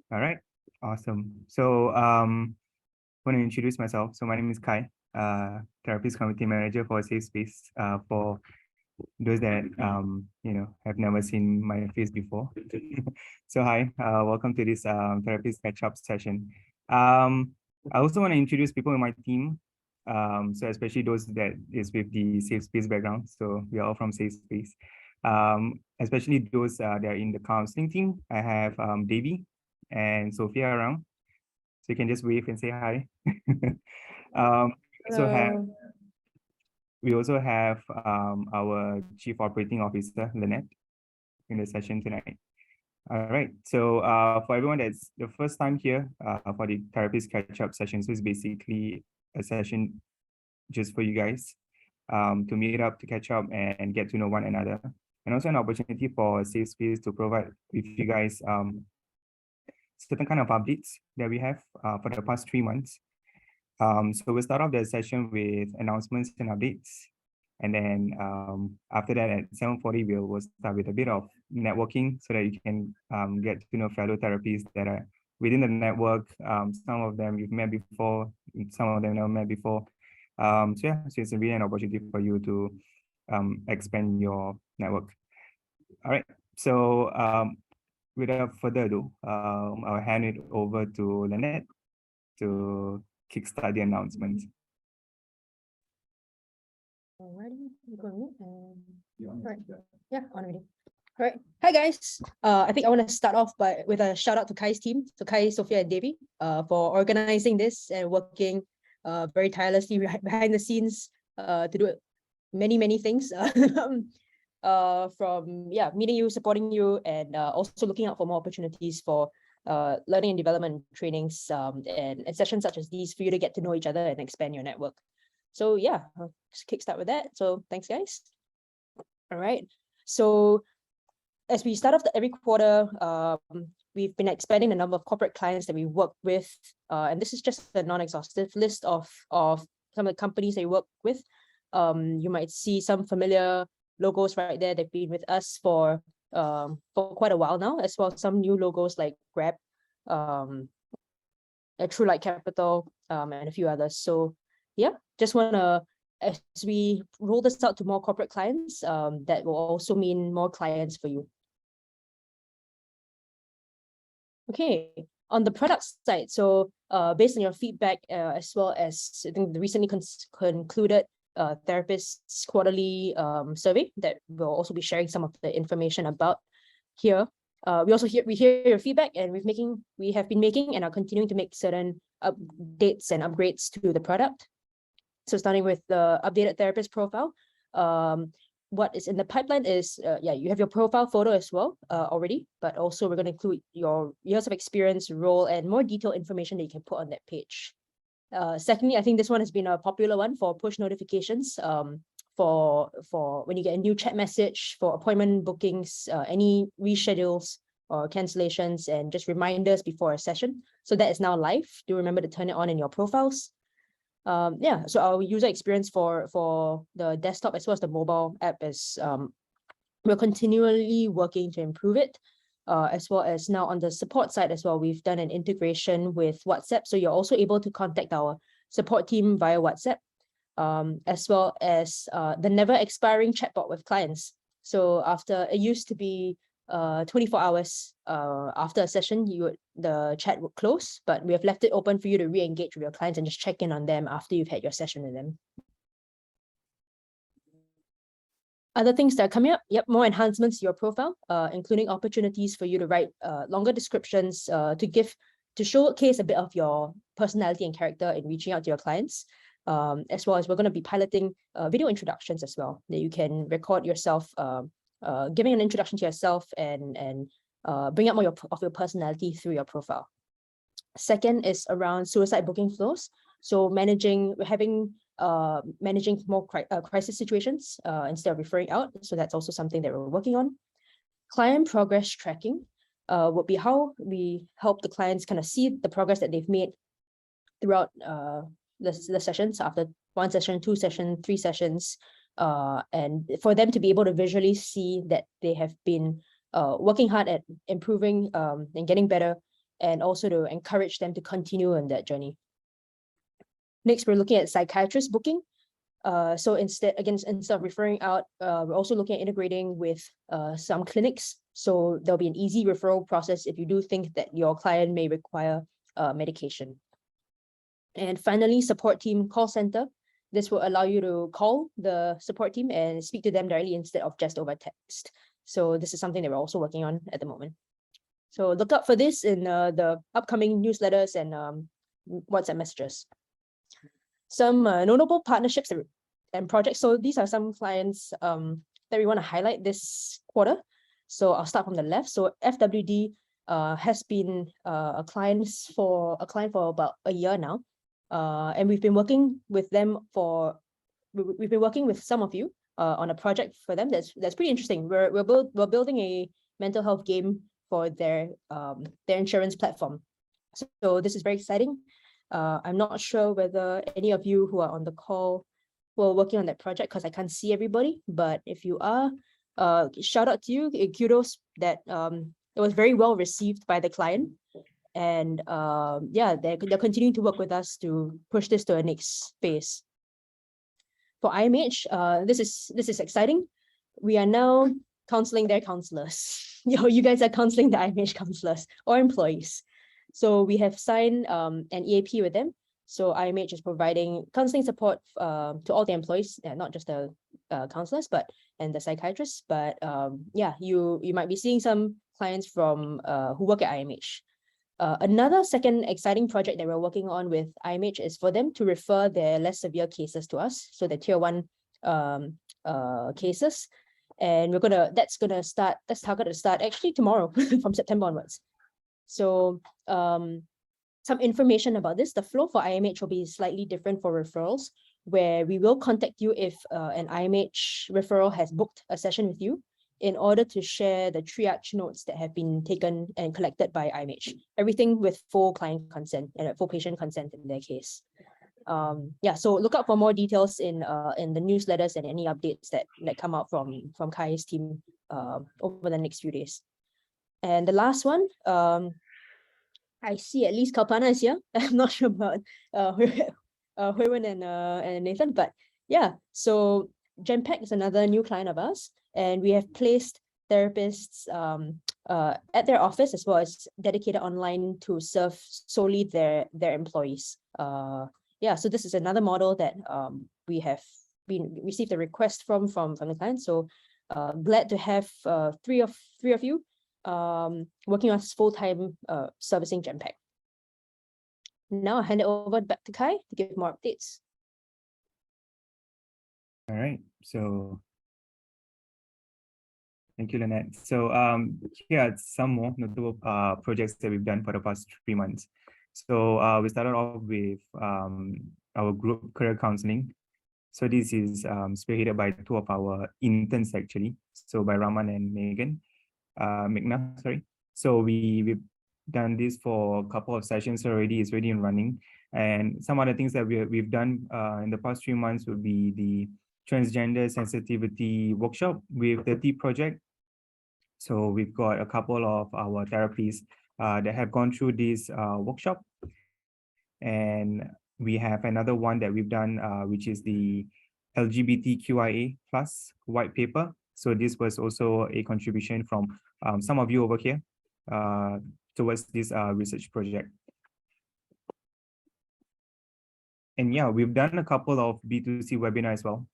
All right, awesome. So I want to introduce myself. So my name is Kai, therapist committee manager for Safe Space. For those that have never seen my face before. So hi, welcome to this therapist catch-up session. I also want to introduce people in my team. So especially those that is with the Safe Space background. So we are all from Safe Space. Especially those that are in the counseling team. I have Devi and Sophia around. So you can just wave and say hi. um, we also have our Chief Operating Officer, Lynette, in the session tonight. All right, so for everyone that's the first time here for the therapist catch-up session, so it's basically a session just for you guys to meet up, to catch up and get to know one another. And also an opportunity for a safe space to provide with you guys certain kind of updates that we have for the past 3 months. So we'll start off the session with announcements and updates. And then after that at 7:40, we'll start with a bit of networking so that you can get to know fellow therapists that are within the network. Some of them you've met before, some of them never met before. So yeah, so it's really an opportunity for you to expand your network. All right, so without further ado, I'll hand it over to Lynette to kickstart the announcement. Alrighty, you go. Right. Yeah, on already. All right. Hi guys. I think I want to start off with a shout out to Kai's team, so Kai, Sophia, and Devi, for organizing this and working very tirelessly behind the scenes to do many things. From meeting you, supporting you, and also looking out for more opportunities for learning and development trainings and sessions such as these for you to get to know each other and expand your network. So yeah, I'll kickstart with that. So thanks, guys. All right. So as we start off every quarter, we've been expanding the number of corporate clients that we work with. And this is just a non-exhaustive list of some of the companies they work with. You might see some familiar logos right there. They've been with us for quite a while now, as well as some new logos like Grab, True Light Capital, and a few others. So yeah, just want to, as we roll this out to more corporate clients, that will also mean more clients for you. Okay, on the product side, so based on your feedback, as well as I think the recently concluded therapists quarterly survey that we'll also be sharing some of the information about here. We hear your feedback, and we have been making and are continuing to make certain updates and upgrades to the product. So starting with the updated therapist profile, what is in the pipeline is, you have your profile photo as well already, but also we're going to include your years of experience, role, and more detailed information that you can put on that page. Secondly, I think this one has been a popular one for push notifications for when you get a new chat message for appointment bookings, any reschedules or cancellations, and just reminders before a session. So that is now live. Do remember to turn it on in your profiles. So our user experience for the desktop as well as the mobile app is we're continually working to improve it, as well as now on the support side as well. We've done an integration with WhatsApp, so you're also able to contact our support team via WhatsApp, as well as the never expiring chatbot with clients. So after it used to be 24 hours after a session, the chat would close, but we have left it open for you to re-engage with your clients and just check in on them after you've had your session with them. Other things that are coming up, more enhancements to your profile, including opportunities for you to write longer descriptions to showcase a bit of your personality and character in reaching out to your clients, as well as we're going to be piloting video introductions as well, that you can record yourself giving an introduction to yourself and bring out more of your personality through your profile. Second is around suicide booking flows. So managing more crisis situations instead of referring out. So that's also something that we're working on. Client progress tracking would be how we help the clients kind of see the progress that they've made throughout the sessions, after 1 session, 2 sessions, 3 sessions, and for them to be able to visually see that they have been working hard at improving and getting better and also to encourage them to continue on that journey. Next, we're looking at psychiatrist booking. So instead of referring out, we're also looking at integrating with some clinics. So there'll be an easy referral process if you do think that your client may require medication. And finally, support team call center. This will allow you to call the support team and speak to them directly instead of just over text. So this is something that we're also working on at the moment. So look out for this in the upcoming newsletters and WhatsApp messages. Some notable partnerships and projects. So these are some clients that we want to highlight this quarter. So I'll start from the left. So FWD has been a client for about a year now. And we've been working with them we've been working with some of you on a project for them that's pretty interesting. We're building a mental health game for their insurance platform. So this is very exciting. I'm not sure whether any of you who are on the call were working on that project because I can't see everybody, but if you are, shout out to you, kudos that it was very well received by the client. And yeah, they're continuing to work with us to push this to a next phase. For IMH, this is exciting. We are now counseling their counselors. You guys are counseling the IMH counselors or employees. So we have signed an EAP with them. So IMH is providing counseling support to all the employees, not just the counselors, and the psychiatrists. But yeah, you might be seeing some clients from who work at IMH. Another second exciting project that we're working on with IMH is for them to refer their less severe cases to us, so the tier 1 cases. And that's targeted to start actually tomorrow from September onwards. So some information about this. The flow for IMH will be slightly different for referrals, where we will contact you if an IMH referral has booked a session with you in order to share the triage notes that have been taken and collected by IMH. Everything with full client consent and full patient consent in their case. Yeah, so look out for more details in the newsletters and any updates that come out from Kai's team over the next few days. And the last one, I see at least Kalpana is here. I'm not sure about Hui-Wen and Nathan, but yeah, so Genpact is another new client of ours, and we have placed therapists at their office as well as dedicated online to serve solely their employees. Yeah, so this is another model that we have received a request from the client. So glad to have three of you working on full-time servicing Genpact. Now I'll hand it over back to Kai to give more updates. All right, so thank you, Lynette. So here are some more notable projects that we've done for the past 3 months. So we started off with our group career counseling. So this is spearheaded by 2 of our interns actually. So by Raman and Meghna, sorry. So we've done this for a couple of sessions already. It's already in running. And some other things that we've done in the past 3 months would be the transgender sensitivity workshop with the T project. So we've got a couple of our therapists that have gone through this workshop. And we have another one that we've done, which is the LGBTQIA+ white paper. So this was also a contribution from some of you over here towards this research project. And yeah, we've done a couple of B2C webinars as well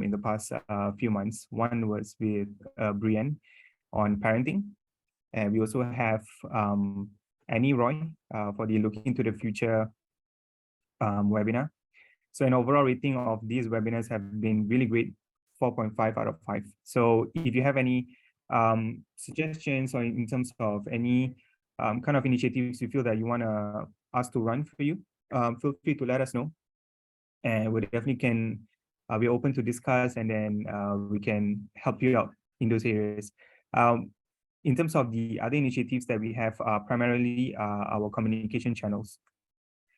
in the past few months. One was with Brienne on parenting. And we also have Annie Roy for the Looking to the Future webinar. So an overall rating of these webinars have been really great, 4.5 out of 5. So if you have any suggestions or in terms of any kind of initiatives you feel that you want us to run for you, feel free to let us know. And we definitely we're open to discuss, and then we can help you out in those areas. In terms of the other initiatives that we have, primarily our communication channels.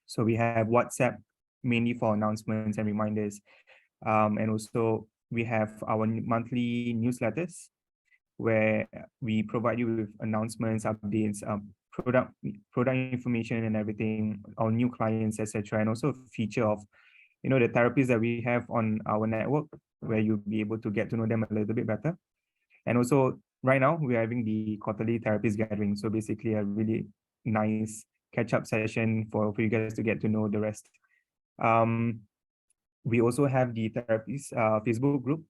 So we have WhatsApp mainly for announcements and reminders. And also we have our monthly newsletters where we provide you with announcements, updates, product information and everything, our new clients, etc., and also a feature of the therapists that we have on our network, where you'll be able to get to know them a little bit better. And also right now we're having the quarterly therapist gathering, so basically a really nice catch-up session for you guys to get to know the rest. We also have the therapists Facebook group.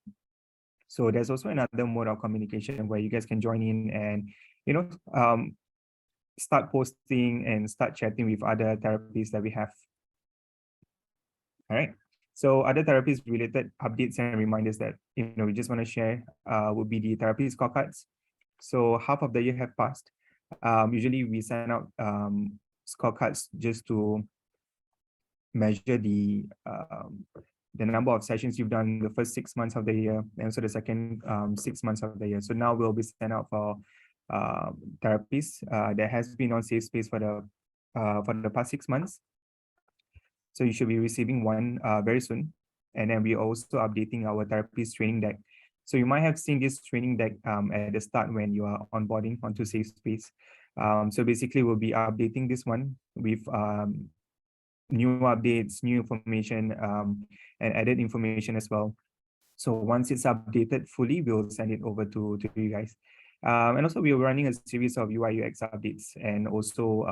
So there's also another mode of communication where you guys can join in and start posting and start chatting with other therapists that we have. All right. So other therapist related updates and reminders that we just want to share would be the therapy scorecards. So half of the year have passed. Usually we send out scorecards just to measure the number of sessions you've done the first 6 months of the year, and also the second 6 months of the year. So now we'll be sent out for therapists that has been on Safe Space for the past 6 months. So you should be receiving one very soon. And then we're also updating our therapist training deck. So you might have seen this training deck at the start when you are onboarding onto Safe Space. So basically we'll be updating this one with new updates, new information, and added information as well. So once it's updated fully, we'll send it over to you guys. And also we're running a series of UI UX updates and also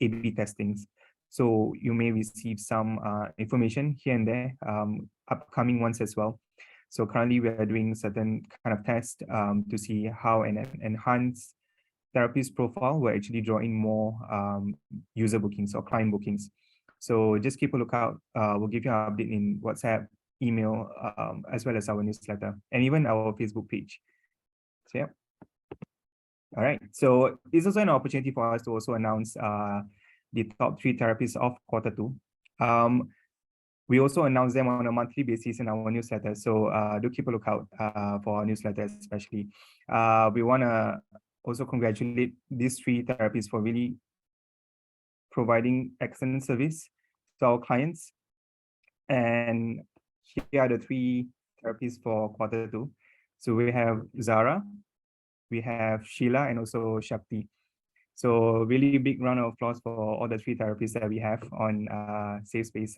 A/B testings. So you may receive some information here and there, upcoming ones as well. So currently we are doing certain kind of tests to see how an enhanced therapist profile will actually draw in more user bookings or client bookings. So just keep a lookout. We'll give you an update in WhatsApp, email, as well as our newsletter, and even our Facebook page. So yeah. All right. So it's also an opportunity for us to also announce the top 3 therapists of Q2. We also announce them on a monthly basis in our newsletter. So do keep a lookout for our newsletter, especially. We want to also congratulate these 3 therapists for really providing excellent service to our clients. And here are the 3 therapists for Q2. So we have Zara, we have Sheila, and also Shakti. So really big round of applause for all the 3 therapists that we have on Safe Space.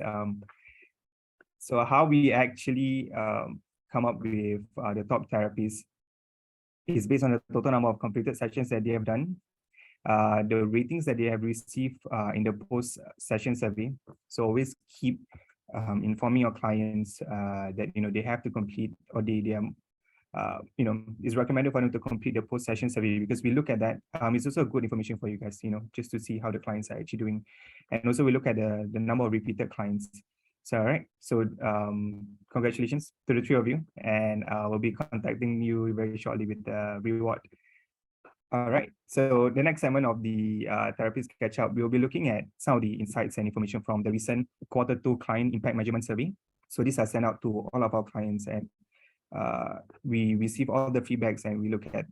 So how we actually come up with the top therapists is based on the total number of completed sessions that they have done, the ratings that they have received in the post-session survey. So always keep informing your clients that they have to complete, or they it's recommended for them to complete the post-session survey, because we look at that. It's also good information for you guys, just to see how the clients are actually doing. And also we look at the number of repeated clients. So, all right. So congratulations to the 3 of you, and we'll be contacting you very shortly with the reward. All right. So the next segment of the therapist catch up, we'll be looking at some of the insights and information from the recent Q2 client impact measurement survey. So these are sent out to all of our clients, and we receive all the feedbacks and we look at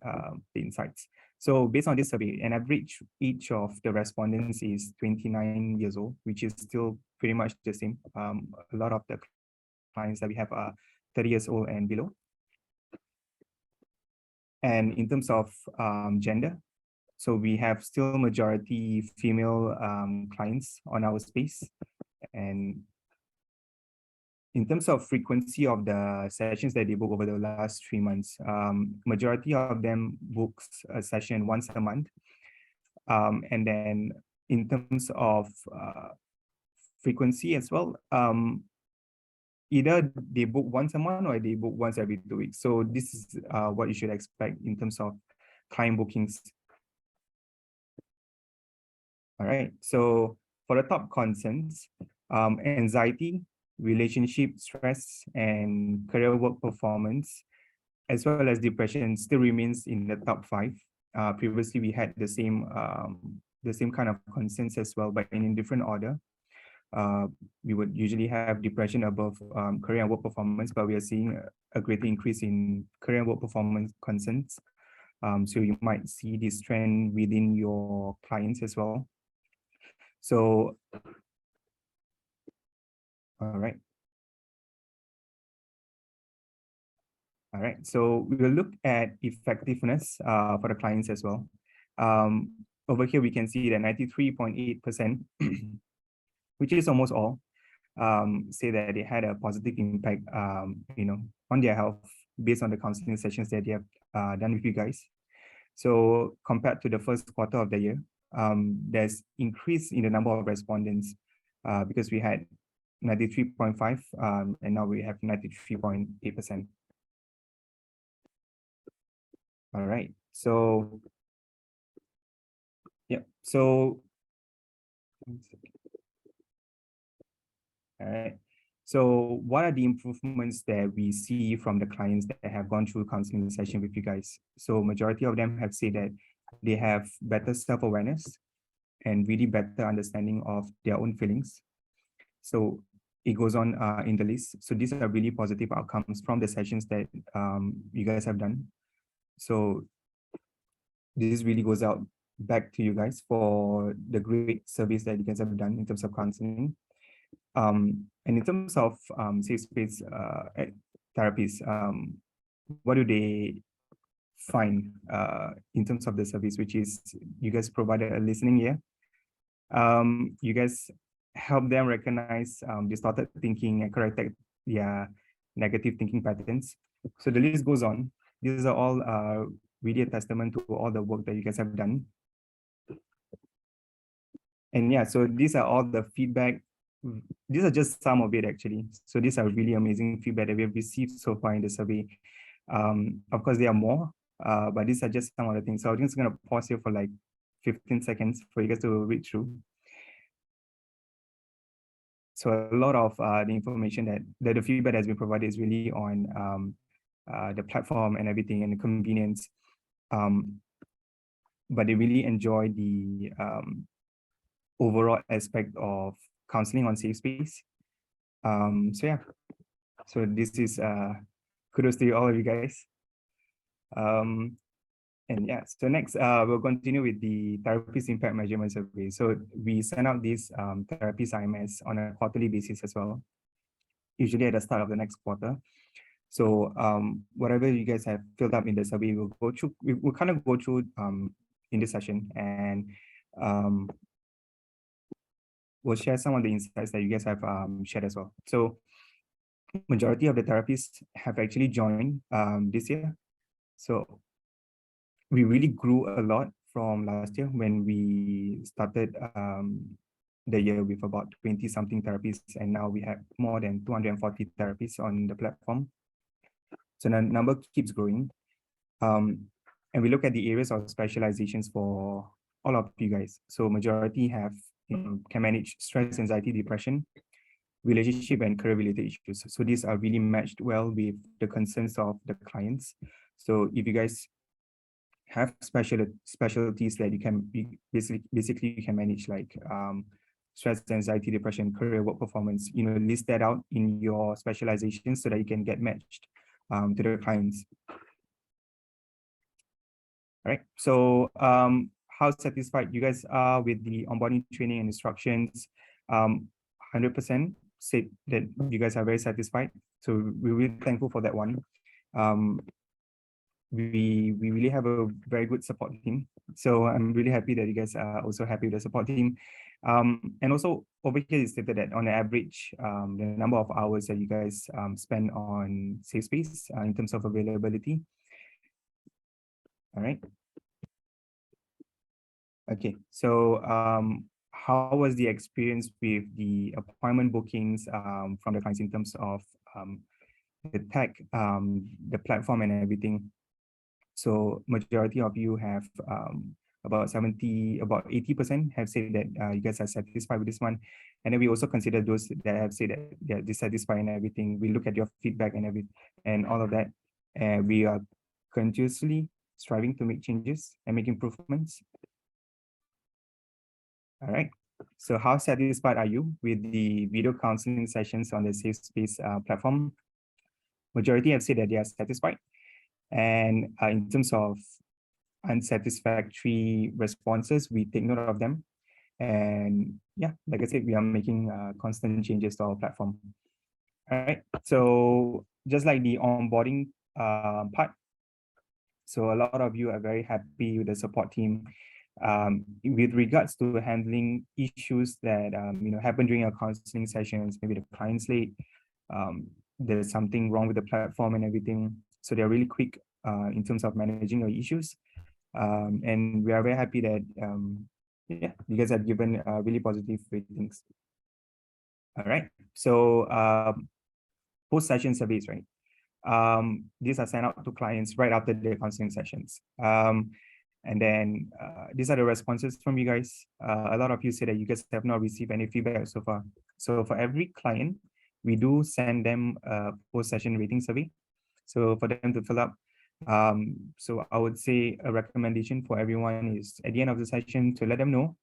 the insights. So based on this survey, an average age of the respondents is 29 years old, which is still pretty much the same. A lot of the clients that we have are 30 years old and below. And in terms of gender, so we have still majority female clients on our space. And in terms of frequency of the sessions that they book over the last 3 months, majority of them books a session once a month. And then in terms of frequency as well, either they book once a month or they book once every 2 weeks. So this is what you should expect in terms of client bookings. All right, so for the top concerns, anxiety, relationship stress, and career work performance, as well as depression, still remains in the top 5. Previously, we had the same kind of concerns as well, but in a different order. We would usually have depression above career and work performance, but we are seeing a greater increase in career and work performance concerns. So you might see this trend within your clients as well. So, all right. All right, so we will look at effectiveness for the clients as well. over here we can see that 93.8%, which is almost all, say that they had a positive impact, on their health based on the counseling sessions that they have done with you guys. So compared to the first quarter of the year, there's increase in the number of respondents because we had 93.5 and now we have 93.8%. All right, so yeah, so all right. So what are the improvements that we see from the clients that have gone through counseling session with you guys? So majority of them have said that they have better self-awareness and really better understanding of their own feelings. So it goes on in the list. So these are really positive outcomes from the sessions that you guys have done. So this really goes out back to you guys for the great service that you guys have done in terms of counseling. And in terms of safe space therapies, what do they find in terms of the service, which is you guys provided a listening ear. You guys help them recognize distorted thinking and correct their negative thinking patterns. So the list goes on. These are all really a testament to all the work that you guys have done. And yeah, so these are all the feedback. These are just some of it actually. So these are really amazing feedback that we have received so far in the survey. Of course, there are more, but these are just some of the things. So I'm just going to pause here for like 15 seconds for you guys to read through. So a lot of the information that the feedback has been provided is really on the platform and everything and the convenience. But they really enjoy the overall aspect of counseling on safe space. So yeah, so this is kudos to all of you guys. And yeah, so next we'll continue with the therapist impact measurement survey. So we send out these therapist IMS on a quarterly basis as well, usually at the start of the next quarter. So whatever you guys have filled up in the survey, we'll go through. We'll kind of go through in this session, and we'll share some of the insights that you guys have shared as well. So majority of the therapists have actually joined this year. So we really grew a lot from last year when we started the year with about 20 something therapists, and now we have more than 240 therapists on the platform. So the number keeps growing. And we look at the areas of specializations for all of you guys. So majority have can manage stress, anxiety, depression, relationship, and career-related issues. So these are really matched well with the concerns of the clients. So if you guys have specialties that you can basically you can manage, like stress, anxiety, depression, career, work performance, list that out in your specialization so that you can get matched to the clients. All right, so how satisfied you guys are with the onboarding training and instructions? 100% say that you guys are very satisfied. So we're really thankful for that one. We really have a very good support team. So I'm really happy that you guys are also happy with the support team. And also over here is stated that on average, the number of hours that you guys spend on safe space in terms of availability. All right. Okay, so how was the experience with the appointment bookings from the clients in terms of the tech, the platform and everything? So majority of you have about 80% have said that you guys are satisfied with this one. And then we also consider those that have said that they're dissatisfied and everything. We look at your feedback and all of that. And we are continuously striving to make changes and make improvements. All right. So how satisfied are you with the video counseling sessions on the Safe Space platform? Majority have said that they are satisfied. And in terms of unsatisfactory responses, we take note of them. And yeah, like I said, we are making constant changes to our platform. All right. So just like the onboarding part, so a lot of you are very happy with the support team. with regards to handling issues that happen during our counseling sessions, maybe the client's late, there's something wrong with the platform and everything. So they're really quick in terms of managing your issues. And we are very happy that you guys have given really positive ratings. All right. So post-session surveys, right? These are sent out to clients right after their counseling sessions. And then these are the responses from you guys. A lot of you say that you guys have not received any feedback so far. So for every client, we do send them a post-session rating survey. So for them to fill up. So I would say a recommendation for everyone is at the end of the session to let them know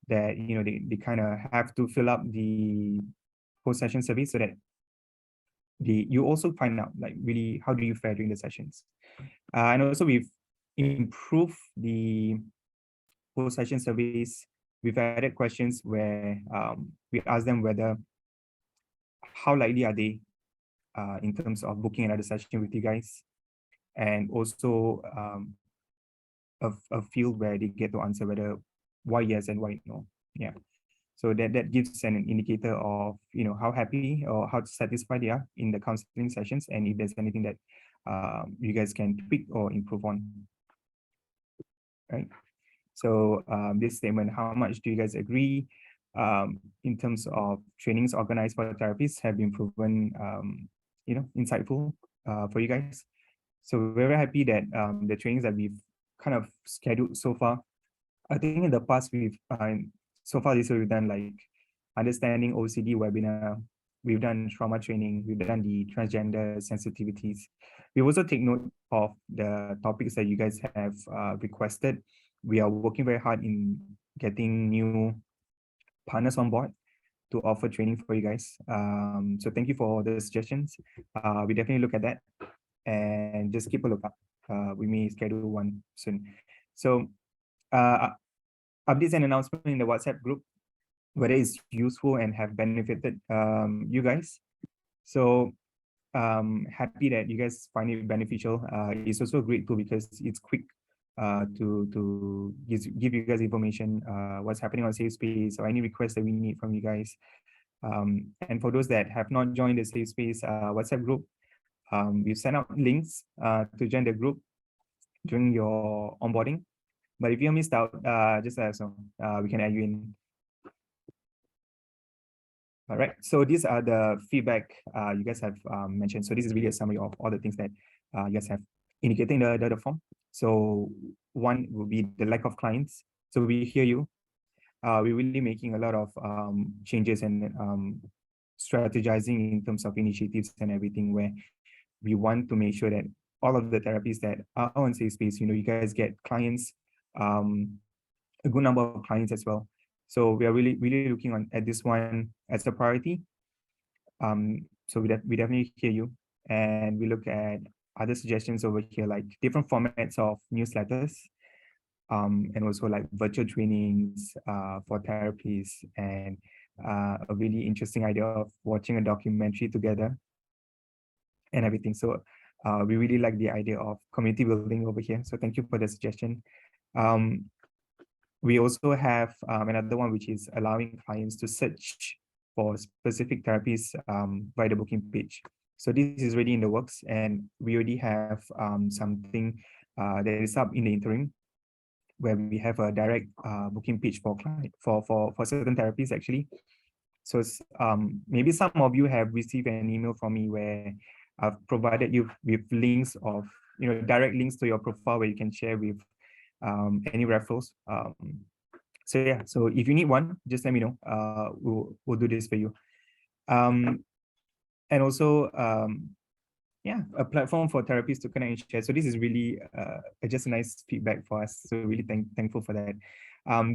that they kind of have to fill up the post-session survey so that you also find out like really how do you fare during the sessions. And also we've improved the post-session surveys. We've added questions where we ask them whether how likely are they in terms of booking another session with you guys, and also a field where they get to answer whether why yes and why no. Yeah. So that gives an indicator of how happy or how satisfied they are in the counseling sessions, and if there's anything that you guys can tweak or improve on. Right. So this statement, how much do you guys agree in terms of trainings organized for therapists have been proven insightful for you guys. So we're very happy that the trainings that we've kind of scheduled so far, I think in the past so far this year we've done like understanding OCD webinar, we've done trauma training, we've done the transgender sensitivities. We also take note of the topics that you guys have requested. We are working very hard in getting new partners on board to offer training for you guys. So thank you for all the suggestions. We definitely look at that and just keep a lookout. We may schedule one soon. So updates and announcement in the WhatsApp group, whether it's useful and have benefited you guys. So happy that you guys find it beneficial. It's also great too because it's quick to give you guys information what's happening on Safe Space or any requests that we need from you guys. And for those that have not joined the Safe Space WhatsApp group, we've sent out links to join the group during your onboarding. But if you missed out, just let us know. We can add you in. All right, so these are the feedback you guys have mentioned. So this is really a summary of all the things that you guys have indicated in the form. So one will be the lack of clients. So we hear you. We're really making a lot of changes and strategizing in terms of initiatives and everything, where we want to make sure that all of the therapies that are on Safe Space, you guys get clients, a good number of clients as well. So we are really looking at this one as a priority. So we definitely hear you, and we look at other suggestions over here, like different formats of newsletters, and also like virtual trainings for therapies, and a really interesting idea of watching a documentary together and everything. So we really like the idea of community building over here. So thank you for the suggestion. We also have another one, which is allowing clients to search for specific therapies by the booking page. So this is already in the works, and we already have something that is up in the interim, where we have a direct booking page for certain therapies actually. So maybe some of you have received an email from me where I've provided you with links of direct links to your profile where you can share with any referrals. So yeah, so if you need one, just let me know. We'll do this for you. And also, yeah, a platform for therapists to connect and share. So this is really just a nice feedback for us. So really thankful for that.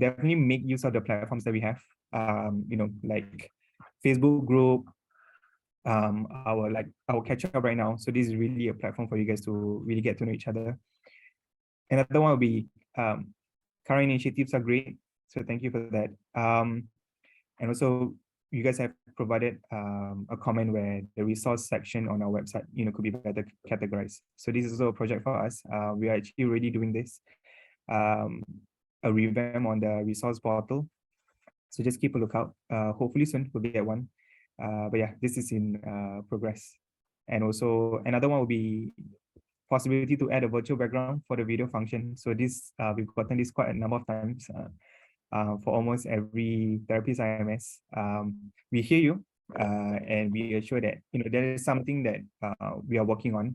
Definitely make use of the platforms that we have. Like Facebook group, our catch up right now. So this is really a platform for you guys to really get to know each other. Another one will be current initiatives are great. So thank you for that. And also, you guys have provided a comment where the resource section on our website, could be better categorized. So this is also a project for us. We are actually already doing this. a revamp on the resource portal. So just keep a lookout. Hopefully soon we'll get one. But yeah, this is in progress. And also another one will be possibility to add a virtual background for the video function. So this we've gotten this quite a number of times for almost every therapist IMS. We hear you and we assure that there is something that we are working on.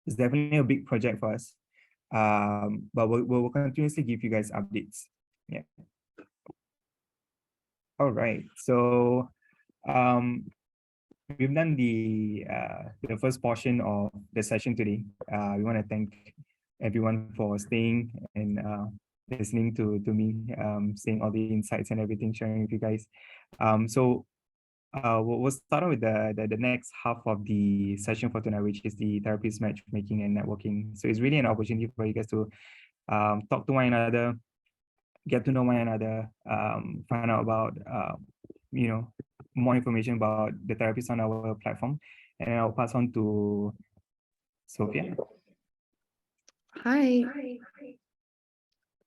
It's definitely a big project for us, but we'll continuously give you guys updates. Yeah. All right. So we've done the first portion of the session today. We want to thank everyone for staying and listening to me, saying all the insights and everything, sharing with you guys. So we'll start with the next half of the session for tonight, which is the therapist matchmaking and networking. So it's really an opportunity for you guys to talk to one another, get to know one another, find out about more information about the therapists on our platform, and I'll pass on to Sophia. Hi.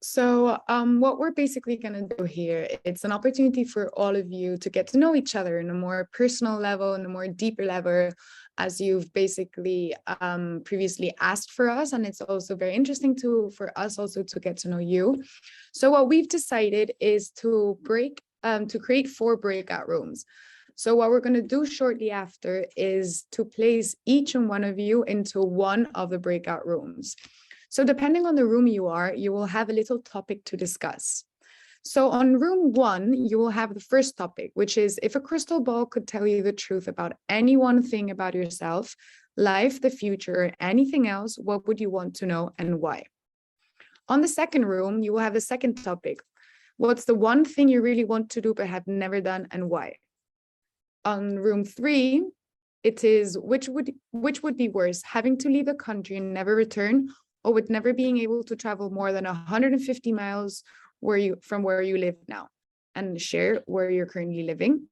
So what we're basically going to do here, it's an opportunity for all of you to get to know each other in a more personal level, in a more deeper level, as you've basically previously asked for us. And it's also very interesting for us also to get to know you. So what we've decided is to create 4 breakout rooms. So what we're going to do shortly after is to place each and one of you into one of the breakout rooms. So depending on the room you are, you will have a little topic to discuss. So on room 1, you will have the first topic, which is if a crystal ball could tell you the truth about any one thing about yourself, life, the future, or anything else, what would you want to know and why? On the second room, you will have the second topic. What's the one thing you really want to do but have never done and why? On room 3, it is which would be worse, having to leave the country and never return, or with never being able to travel more than 150 miles from where you live now, and share where you're currently living.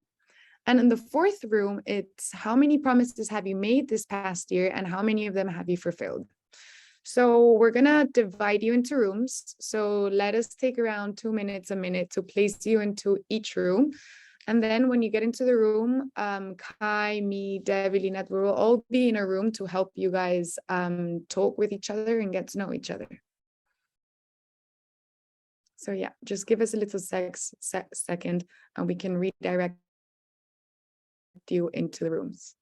And in the fourth room, it's how many promises have you made this past year and how many of them have you fulfilled? So we're gonna divide you into rooms. So let us take around 2 minutes, a minute to place you into each room. And then when you get into the room, Kai, me, Debbie, Lynette, we will all be in a room to help you guys talk with each other and get to know each other. So yeah, just give us a little second and we can redirect you into the rooms.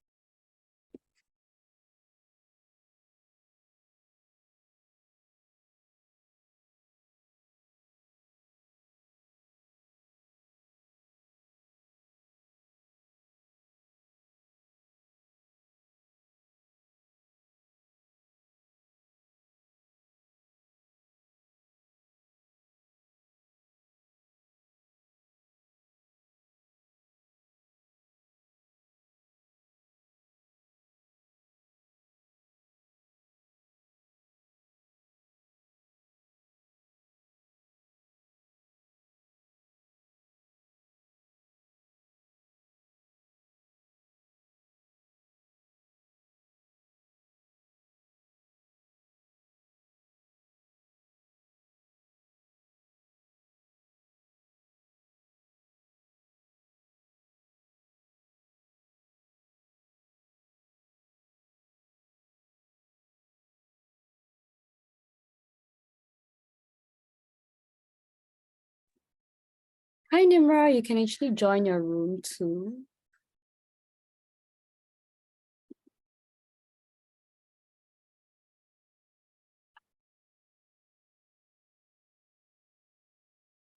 Hi, Nimra. You can actually join your room too.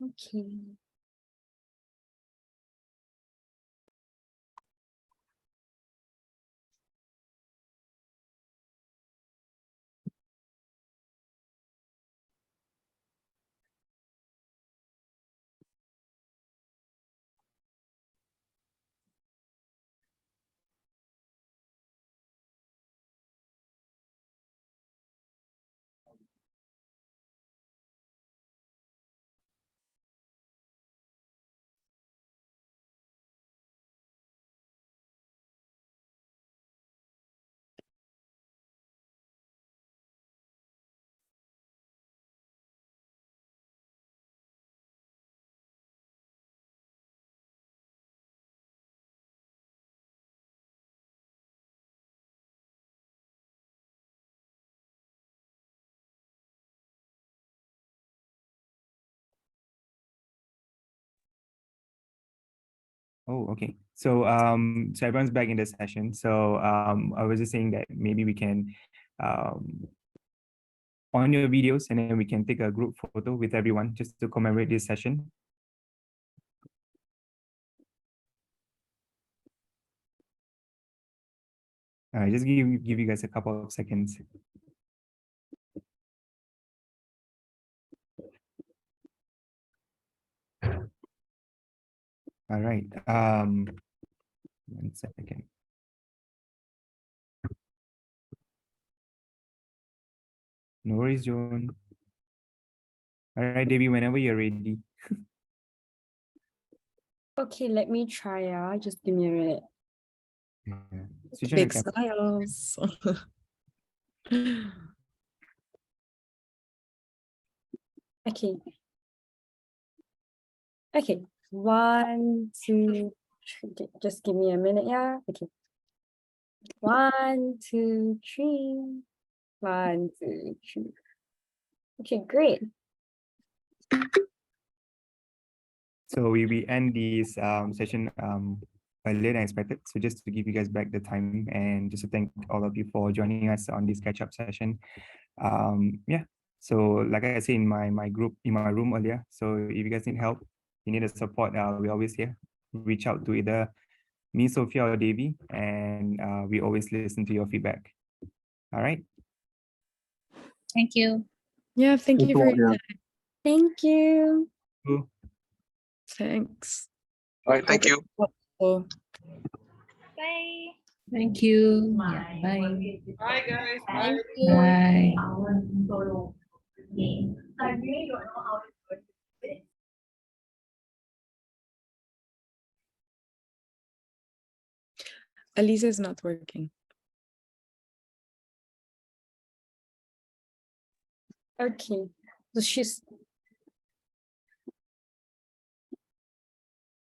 Okay. Oh, okay. So so everyone's back in the session. So I was just saying that maybe we can on your videos and then we can take a group photo with everyone just to commemorate this session. Just give you guys a couple of seconds. All right. 1 second. No worries, Joan. All right, Devi, whenever you're ready. Okay, let me try. Just give me a minute. Yeah. Switch on your Big camera. smiles. Okay. Okay. 1, 2, 3. Just give me a minute. Yeah. Okay. 1, 2, 3. 1, 2, 3. Okay, great. So we end this session earlier than expected. So just to give you guys back the time and just to thank all of you for joining us on this catch-up session. Yeah. So like I said in my group, in my room earlier, so if you guys need help, you need a support, we're always here. Reach out to either me, Sophia, or Devi, and we always listen to your feedback. All right. Thank you. Yeah, thank you for your time. Thank you. Cool. Thanks. All right, thank you. Oh. Bye. Thank you. Yeah, bye. Bye, guys. Thank you. Bye. Elisa is not working. Okay. So she's